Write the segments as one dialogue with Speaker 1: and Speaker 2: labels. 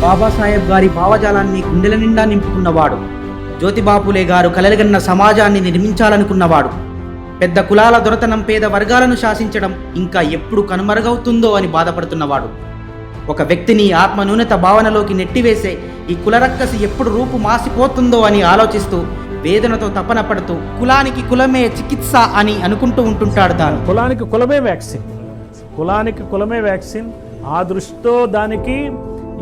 Speaker 1: బాబాసాహెబ్ గారి భావజాలాన్ని గుండెల నిండా నింపుకున్నవాడు. జ్యోతిబాపులే గారు కలలుగన్న సమాజాన్ని నిర్మించాలనుకున్నవాడు. పెద్ద కులాల దొరతనం పేద వర్గాలను శాసించడం ఇంకా ఎప్పుడు కనుమరుగవుతుందో అని బాధపడుతున్నవాడు. ఒక వ్యక్తిని ఆత్మన్యూనత భావనలోకి నెట్టివేసే ఈ కులరక్కసి ఎప్పుడు రూపు మాసిపోతుందో అని ఆలోచిస్తూ వేదనతో తపన పడుతూ కులానికి కులమే చికిత్స అని అనుకుంటూ ఉంటుంటాడు తాను.
Speaker 2: కులానికి కులమే వ్యాక్సిన్, కులానికి కులమే వ్యాక్సిన్. ఆ దృష్టితో దానికి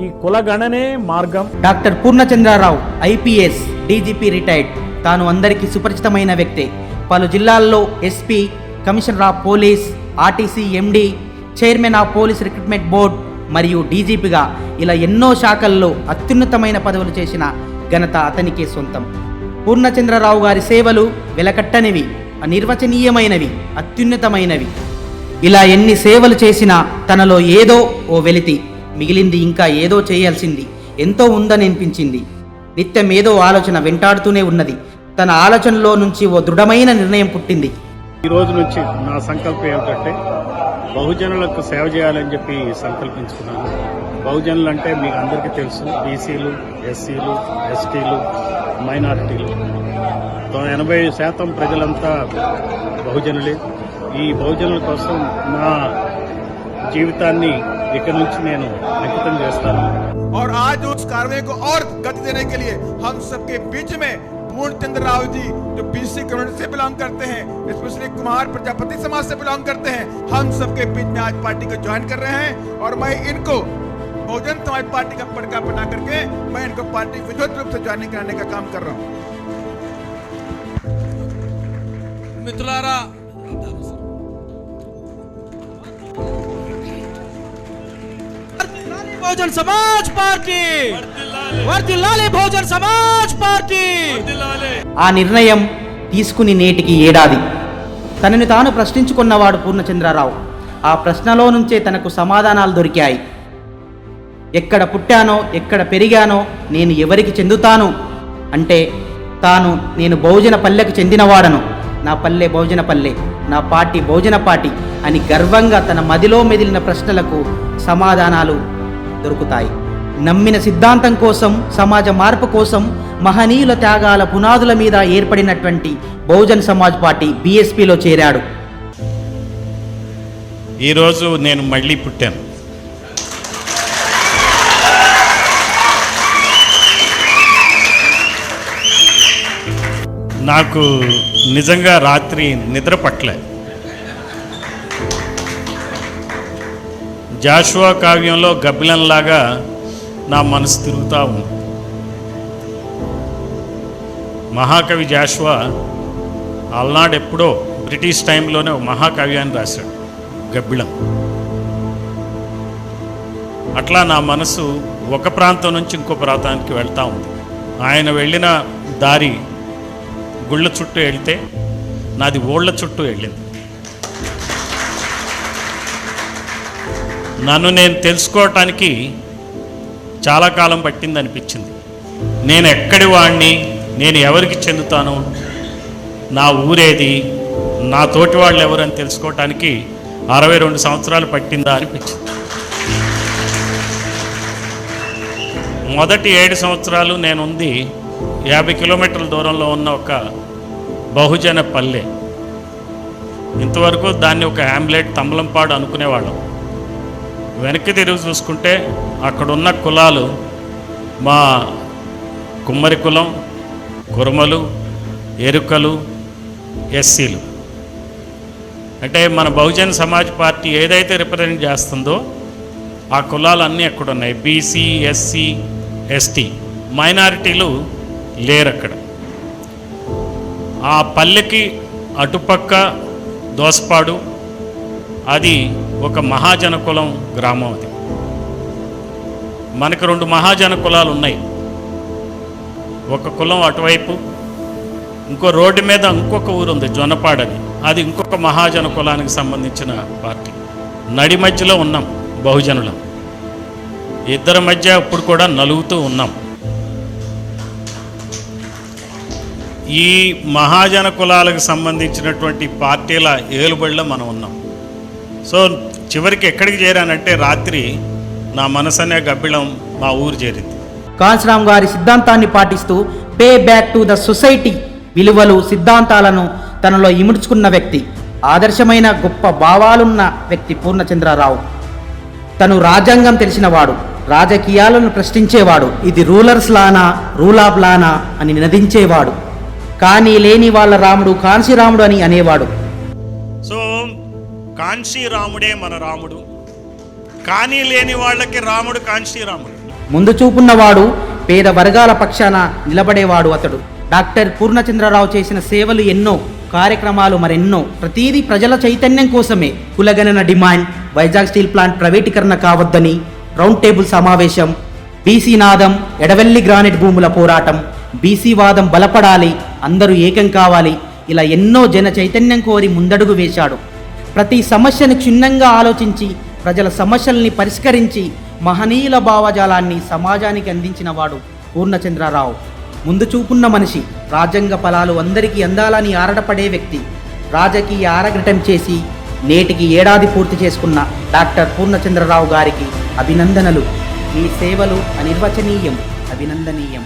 Speaker 2: ఈ కులగణనే మార్గం.
Speaker 1: Doctor Purnachandrarao IPS DGP retired. తాను అందరికీ సుపరిచితమైన వ్యక్తే. పలు జిల్లాల్లో SP, commissioner of police, RTC MD, chairman of police recruitment board మరియు డీజీపీగా ఇలా ఎన్నో శాఖల్లో అత్యున్నతమైన పదవులు చేసిన ఘనత అతనికే సొంతం. పూర్ణచంద్రరావు గారి సేవలు వెలకట్టనివి, అనిర్వచనీయమైనవి, అత్యున్నతమైనవి. ఇలా ఎన్ని సేవలు చేసినా తనలో ఏదో ఓ వెలితి మిగిలింది. ఇంకా ఏదో చేయాల్సింది ఎంతో ఉందని అనిపించింది. నిత్యం ఏదో ఆలోచన వెంటాడుతూనే ఉన్నది. తన ఆలోచనలో నుంచి ఓ దృఢమైన నిర్ణయం పుట్టింది.
Speaker 3: ఈ రోజు నుంచి నా సంకల్పం ఏమిటంటే బహుజనులకు సేవ చేయాలని చెప్పి సంకల్పించుకున్నాను. బహుజనులు అంటే మీకు అందరికీ తెలుసు, బీసీలు, ఎస్సీలు, ఎస్టీలు, మైనారిటీలు. 80% ప్రజలంతా బహుజనులే. ఈ బహుజనుల కోసం నా జీవితాన్ని ఇక నుంచి నేను అంకితం చేస్తాను.
Speaker 4: और आज उस कार्रवाई को और गति देने के लिए हम सबके बीच में पूर्णचंद्र राव जी जो बीसी कम्युनिटी से बिलोंग करते हैं, स्पेशली कुमार प्रजापति समाज से बिलोंग करते हैं, हम सबके बीच में आज पार्टी को ज्वाइन कर रहे हैं। और मैं इनको बहुजन समाज पार्टी का पड़का बना करके मैं इनको पार्टी विधिवत रूप से ज्वाइनिंग कराने का काम कर रहा हूँ।
Speaker 5: मित्रारा बहुजन समाज पार्टी వర్ధిల్లాలి बहुजन समाज पार्टी।
Speaker 1: ఆ నిర్ణయం తీసుకుని నేటికి ఏడాది. తనని తాను ప్రశ్నించుకున్నవాడు పూర్ణచంద్రరావు. ఆ ప్రశ్నలో నుంచే తనకు సమాధానాలు దొరికాయి. ఎక్కడ పుట్టానో, ఎక్కడ పెరిగానో, నేను ఎవరికి చెందుతాను అంటే నేను బహుజన పల్లెకు చెందినవాడను. నా పల్లె బహుజన పల్లె, నా పార్టీ బహుజన పార్టీ అని గర్వంగా తన మదిలో మెదిలిన ప్రశ్నలకు సమాధానాలు దొరుకుతాయి. నమ్మిన సిద్ధాంతం కోసం, సమాజ మార్పు కోసం, మహనీయుల త్యాగాల పునాదుల మీద ఏర్పడినటువంటి బహుజన్ సమాజ్ పార్టీ బీఎస్పీలో చేరాడు.
Speaker 3: ఈరోజు నేను మళ్ళీ పుట్టాను. నాకు నిజంగా రాత్రి నిద్ర పట్టలే. జాషువా కావ్యంలో గబ్బిలంలాగా నా మనసు తిరుగుతూ ఉంది. మహాకవి జాషువా అలనాడు ఎప్పుడో బ్రిటిష్ టైంలోనే ఒక మహాకావ్యాన్ని రాశాడు, గబ్బిలం. అట్లా నా మనసు ఒక ప్రాంతం నుంచి ఇంకో ప్రాంతానికి వెళ్తూ ఉంది. ఆయన వెళ్ళిన దారి గుళ్ళ చుట్టూ వెళ్తే నాది ఓళ్ళ చుట్టూ వెళ్ళింది. నన్ను నేను తెలుసుకోవటానికి చాలా కాలం పట్టింది అనిపించింది. నేను ఎక్కడి వాడిని, నేను ఎవరికి చెందుతాను, నా ఊరేది, నా తోటి వాళ్ళు ఎవరని తెలుసుకోవటానికి 62 సంవత్సరాలు పట్టిందా అనిపించింది. మొదటి 7 సంవత్సరాలు నేనుంది 50 కిలోమీటర్ల దూరంలో ఉన్న ఒక బహుజన పల్లె. ఇంతవరకు దాన్ని ఒక హ్యామ్లెట్, తమ్మలంపాడు అనుకునేవాళ్ళం. వెనక్కి తిరిగి చూసుకుంటే అక్కడున్న కులాలు మా కుమ్మరి కులం, కురుమలు, ఎరుకలు, ఎస్సీలు. అంటే మన బహుజన్ సమాజ్ పార్టీ ఏదైతే రిప్రజెంట్ చేస్తుందో ఆ కులాలన్నీ అక్కడ ఉన్నాయి. బీసీ, ఎస్సీ, ఎస్టీ, మైనారిటీలు లేరు అక్కడ. ఆ పల్లెకి అటుపక్క దోసపాడు, అది ఒక మహాజన కులం గ్రామం. అది మనకు 2 మహాజన కులాలు ఉన్నాయి. ఒక కులం అటువైపు, ఇంకో రోడ్డు మీద ఇంకొక ఊరు ఉంది జొన్నపాడని, అది ఇంకొక మహాజన కులానికి సంబంధించిన పార్టీ. నడి మధ్యలో ఉన్నాం బహుజనులం. ఇద్దరి మధ్య ఇప్పుడు కూడా నలుగుతూ ఉన్నాం. ఈ మహాజన కులాలకు సంబంధించినటువంటి పార్టీల ఏలుబడిలో మనం ఉన్నాం. సో చివరికి ఎక్కడికి చేరానంటే రాత్రి నా మనసు అనే గబ్బిళం మా ఊరు చేరింది.
Speaker 1: కాంశీరామ్ గారి సిద్ధాంతాన్ని పాటిస్తూ pay back to the society విలువలు సిద్ధాంతాలను తనలో ఇముడ్చుకున్న వ్యక్తి, ఆదర్శమైన గొప్ప భావాలున్న వ్యక్తి పూర్ణచంద్రరావు. తను రాజ్యాంగం తెలిసినవాడు, రాజకీయాలను ప్రశ్నించేవాడు, ఇది రూలర్స్ లానా రూల్ ఆఫ్ లానా అని నినదించేవాడు. కానీ లేని వాళ్ళ రాముడు కాంశీరాముడు అని అనేవాడు.
Speaker 3: సో కాంశీరాముడే మన రాముడు, కానీ లేని వాళ్ళకి రాముడు కాంశీరాముడు.
Speaker 1: ముందు చూపున్నవాడు, పేద వర్గాల పక్షాన నిలబడేవాడు అతడు. డాక్టర్ పూర్ణచంద్రరావు చేసిన సేవలు ఎన్నో, కార్యక్రమాలు మరెన్నో. ప్రతిదీ ప్రజల చైతన్యం కోసమే. కులగణన డిమాండ్, వైజాగ్ స్టీల్ ప్లాంట్ ప్రైవేటీకరణ కావద్దని రౌండ్ టేబుల్ సమావేశం, బీసీ నాదం, ఎడవెల్లి గ్రానైట్ భూముల పోరాటం, బీసీ వాదం బలపడాలి, అందరూ ఏకం కావాలి, ఇలా ఎన్నో జన చైతన్యం కోరి ముందడుగు వేశాడు. ప్రతి సమస్యను క్షుణ్ణంగా ఆలోచించి ప్రజల సమస్యల్ని పరిష్కరించి మహనీయుల భావజాలాన్ని సమాజానికి అందించినవాడు పూర్ణచంద్రరావు. ముందు చూపున్న మనిషి, రాజ్యాంగ ఫలాలు అందరికీ అందాలని ఆరాటపడే వ్యక్తి. రాజకీయ ఆరగటం చేసి నేటికి ఏడాది పూర్తి చేసుకున్న డాక్టర్ పూర్ణచంద్రరావు గారికి అభినందనలు. మీ సేవలు అనిర్వచనీయం, అభినందనీయం.